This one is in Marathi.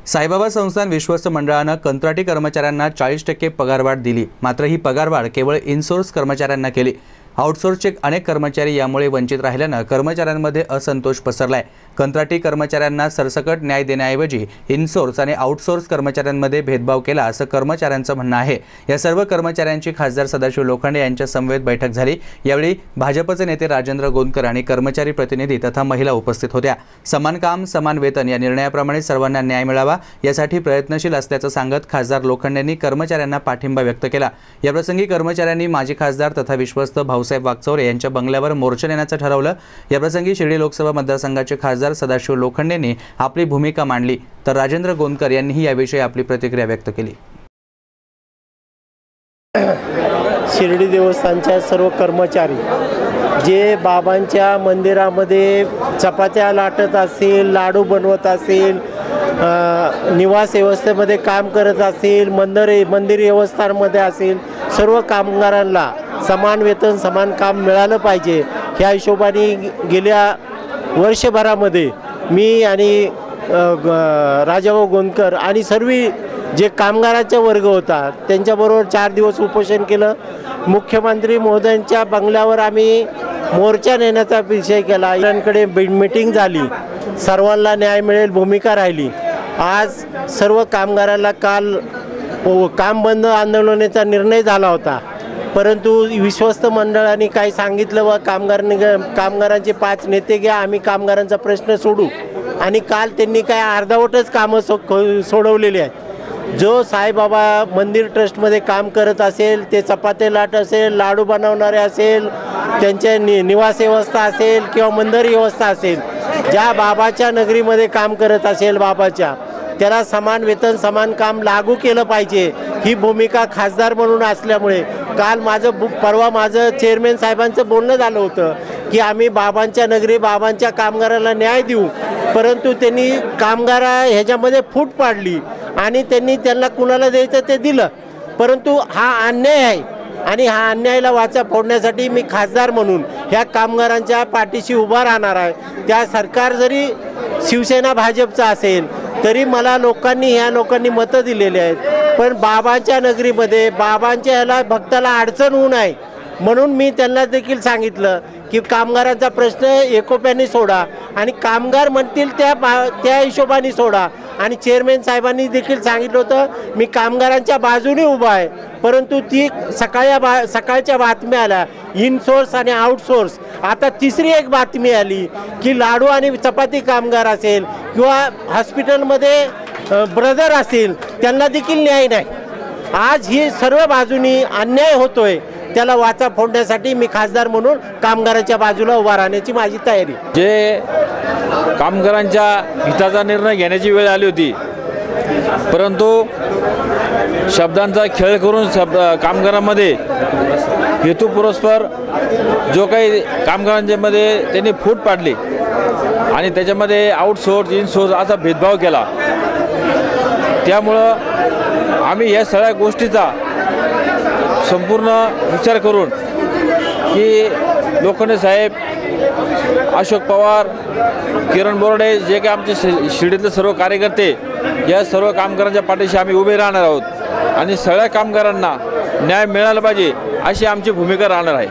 साईबाबा संस्थान विश्वस्त मंडळानं कंत्राटी कर्मचाऱ्यांना 40% पगारवाढ दिली। मात्र ही पगारवाढ केवळ इनसोर्स कर्मचाऱ्यांना केली। आउटसोर्सचे अनेक कर्मचारी यामुळे वंचित राहिल्यानं कर्मचाऱ्यांमध्ये असंतोष पसरलाय। कंत्राटी कर्मचाऱ्यांना सरसकट न्याय देण्याऐवजी इनसोर्स आणि आउटसोर्स कर्मचाऱ्यांमध्ये भेदभाव केला असं कर्मचाऱ्यांचं म्हणणं आहे। या सर्व कर्मचाऱ्यांची खासदार सदाशिव लोखंडे यांच्या समवेत बैठक झाली। यावेळी भाजपचे नेते राजेंद्र गोंदकर आणि कर्मचारी प्रतिनिधी तथा महिला उपस्थित होत्या। समान काम समान वेतन या निर्णयाप्रमाणे सर्वांना न्याय मिळावा यासाठी प्रयत्नशील असल्याचं सांगत खासदार लोखंडेंनी कर्मचाऱ्यांना पाठिंबा व्यक्त केला। याप्रसंगी कर्मचाऱ्यांनी माजी खासदार तथा विश्वस्त भाऊसाहेब वागचौरे यांच्या बंगल्यावर मोर्चा नेण्याचं ठरवलं। याप्रसंगी शिर्डी लोकसभा मतदारसंघाचे खासदार सदाशिव लोखंडेंनी आपली भूमिका मांडली, तर राजेंद्र गोंदकर यांनीही याविषयी आपली प्रतिक्रिया व्यक्त केली। शिर्डी देवस्थानच्या सर्व कर्मचारी जे बाबांच्या मंदिरामध्ये चपात्या लाटत असतील, लाडू बनवत असतील, निवास व्यवस्थेमध्ये काम करत असतील, मंदिर व्यवस्थांमध्ये असेल, सर्व कामगारांना समान वेतन समान काम मिळालं पाहिजे ह्या हिशोबाने गेल्या वर्षभरामध्ये मी आणि राजाभाऊ गोंदकर आणि सर्व जे कामगारांचा वर्ग होता त्यांच्याबरोबर 4 दिवस उपोषण केलं। मुख्यमंत्री महोदयांच्या बंगल्यावर आम्ही मोर्चा नेण्याचा विषय केला। यांकडे मीटिंग झाली, सर्वांना न्याय मिळेल भूमिका राहिली। आज सर्व कामगारांना काल काम बंद आंदोलनाचा निर्णय झाला होता, परंतु विश्वस्त मंडळाने काय सांगितलं व कामगारांचे 5 नेते घ्या, आम्ही कामगारांचा प्रश्न सोडू, आणि काल त्यांनी काय अर्धवटच कामं सोडवलेली आहेत। जो साईबाबा मंदिर ट्रस्टमध्ये काम करत असेल, ते चपाते लाट असेल, लाडू बनवणारे असेल, त्यांच्या निवास व्यवस्था असेल किंवा मंदिर व्यवस्था असेल, ज्या बाबाच्या नगरीमध्ये काम करत असेल बाबाच्या, त्याला समान वेतन समान काम लागू केलं पाहिजे ही भूमिका खासदार म्हणून असल्यामुळे काल परवा माझं चेअरमॅन साहेबांचं बोलणं झालं होतं की आम्ही बाबांच्या नगरी बाबांच्या कामगाराला न्याय देऊ, परंतु त्यांनी कामगार ह्याच्यामध्ये फूट पाडली आणि त्यांना कुणाला द्यायचं ते दिलं, परंतु हा अन्याय आहे आणि हा अन्यायाला वाचा फोडण्यासाठी मी खासदार म्हणून ह्या कामगारांच्या पाठीशी उभा राहणार आहे। त्या सरकार जरी शिवसेना भाजपचा असेल तरी मला ह्या लोकांनी मतं दिलेली आहेत, पण बाबांच्या नगरीमध्ये बाबांच्या ह्याला भक्ताला अडचण होऊ नये म्हणून मी त्यांना देखील सांगितलं की कामगारांचा प्रश्न एकोप्याने सोडा आणि कामगार म्हणतील त्या हिशोबाने सोडा। आणि चेअरमॅन साहेबांनी देखील सांगितलं होतं मी कामगारांच्या बाजूने उभा आहे, परंतु ती सकाळच्या बातम्या आल्या इनसोर्स आणि आउटसोर्स। आता तिसरी एक बातमी आली की लाडू आणि चपाती कामगार असेल किंवा हॉस्पिटलमध्ये ब्रदर असेल त्यांना देखील न्याय नाही। आज ही सर्व बाजूनी अन्याय होतोय, त्याला वाचा फोडण्यासाठी मी खासदार म्हणून कामगारांच्या बाजूला उभा राहण्याची माझी तयारी। जे कामगारांच्या हिताचा निर्णय घेण्याची वेळ आली होती, परंतु शब्दांचा खेळ करून कामगारांमध्ये हेतुपुरस्पर जो काही कामगारांच्या मध्ये त्यांनी फूट पाडली आणि त्याच्यामध्ये आउटसोर्स इनसोर्स असा भेदभाव केला। त्यामुळं आम्ही या सगळ्या गोष्टीचा संपूर्ण विचार करून की लोखंडे साहेब, अशोक पवार, किरण बोर्डे, जे काही आमचे शिर्डीतले सर्व कार्यकर्ते या सर्व कामगारांच्या पाठीशी आम्ही उभे राहणार आहोत आणि सगळ्या कामगारांना न्याय मिळाला पाहिजे अशी आमची भूमिका राहणार आहे।